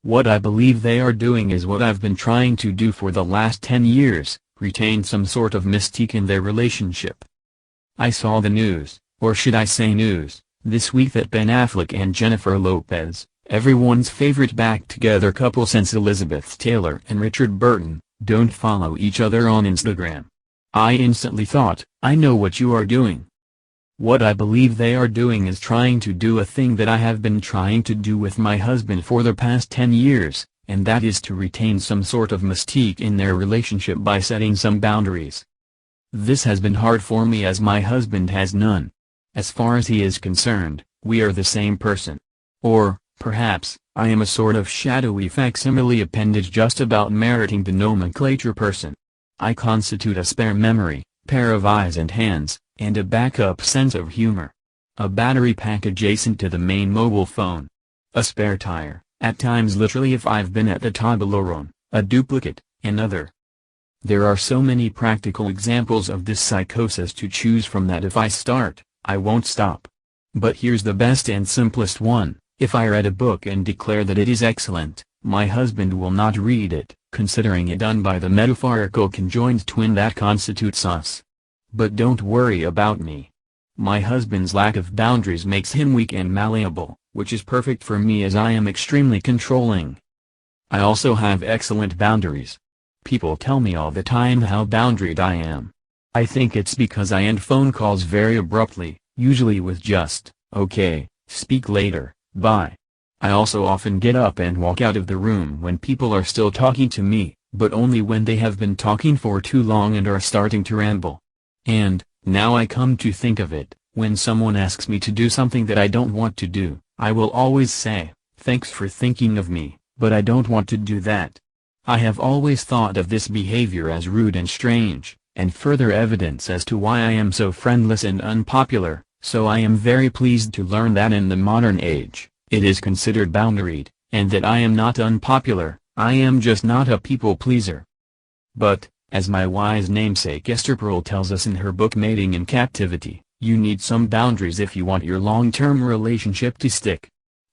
What I believe they are doing is what I've been trying to do for the last 10 years, retain some sort of mystique in their relationship. I saw the news, or should I say news, this week that Ben Affleck and Jennifer Lopez, everyone's favorite back-together couple since Elizabeth Taylor and Richard Burton, don't follow each other on Instagram. I instantly thought, I know what you are doing. What I believe they are doing is trying to do a thing that I have been trying to do with my husband for the past 10 years, and that is to retain some sort of mystique in their relationship by setting some boundaries. This has been hard for me as my husband has none. As far as he is concerned, we are the same person. Or, perhaps, I am a sort of shadowy facsimile appendage just about meriting the nomenclature person. I constitute a spare memory, pair of eyes and hands, and a backup sense of humor. A battery pack adjacent to the main mobile phone. A spare tire, at times literally if I've been at the Toblerone, a duplicate, another. There are so many practical examples of this psychosis to choose from that if I start, I won't stop. But here's the best and simplest one: if I read a book and declare that it is excellent, my husband will not read it, considering it done by the metaphorical conjoined twin that constitutes us. But don't worry about me. My husband's lack of boundaries makes him weak and malleable, which is perfect for me as I am extremely controlling. I also have excellent boundaries. People tell me all the time how boundaried I am. I think it's because I end phone calls very abruptly, usually with just, "Okay, speak later, bye." I also often get up and walk out of the room when people are still talking to me, but only when they have been talking for too long and are starting to ramble. And, now I come to think of it, when someone asks me to do something that I don't want to do, I will always say, "Thanks for thinking of me, but I don't want to do that." I have always thought of this behavior as rude and strange, and further evidence as to why I am so friendless and unpopular, so I am very pleased to learn that in the modern age, it is considered boundaried, and that I am not unpopular, I am just not a people pleaser. But, as my wise namesake Esther Perel tells us in her book Mating in Captivity, you need some boundaries if you want your long-term relationship to stick.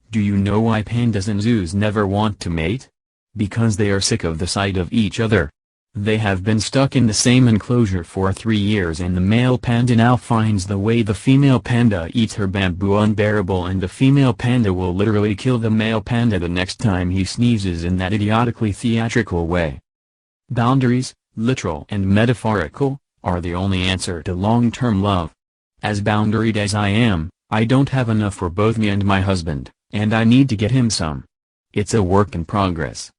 Do you know why pandas and zoos never want to mate? Because they are sick of the sight of each other. They have been stuck in the same enclosure for 3 years and the male panda now finds the way the female panda eats her bamboo unbearable, and the female panda will literally kill the male panda the next time he sneezes in that idiotically theatrical way. Boundaries, literal and metaphorical, are the only answer to long-term love. As boundaried as I am, I don't have enough for both me and my husband, and I need to get him some. It's a work in progress.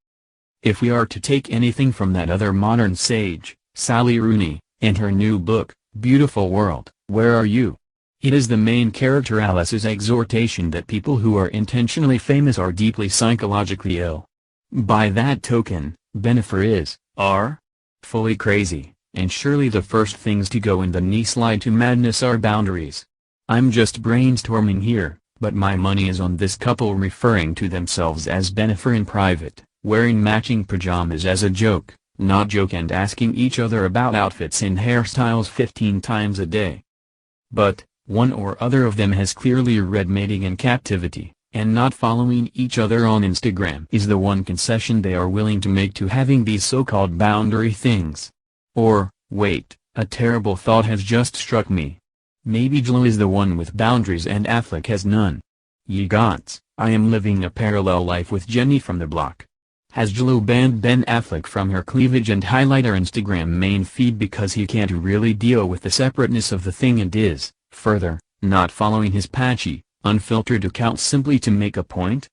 If we are to take anything from that other modern sage, Sally Rooney, and her new book, Beautiful World, Where Are You? It is the main character Alice's exhortation that people who are intentionally famous are deeply psychologically ill. By that token, Jennifer are fully crazy, and surely the first things to go in the knee slide to madness are boundaries. I'm just brainstorming here, but my money is on this couple referring to themselves as Jennifer in private, wearing matching pajamas as a joke, not joke, and asking each other about outfits and hairstyles 15 times a day. But, one or other of them has clearly read Mating in Captivity, and not following each other on Instagram is the one concession they are willing to make to having these so-called boundary things. Or, wait, a terrible thought has just struck me. Maybe Jill is the one with boundaries and Affleck has none. Ye gods, I am living a parallel life with Jenny from the block. Has Jill banned Ben Affleck from her cleavage and highlight her Instagram main feed because he can't really deal with the separateness of the thing and is, further, not following his patchy, unfiltered account simply to make a point?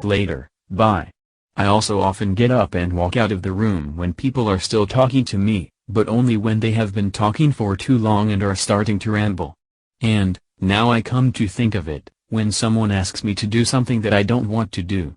talk later, bye. I also often get up and walk out of the room when people are still talking to me, but only when they have been talking for too long and are starting to ramble. And, now I come to think of it, when someone asks me to do something that I don't want to do,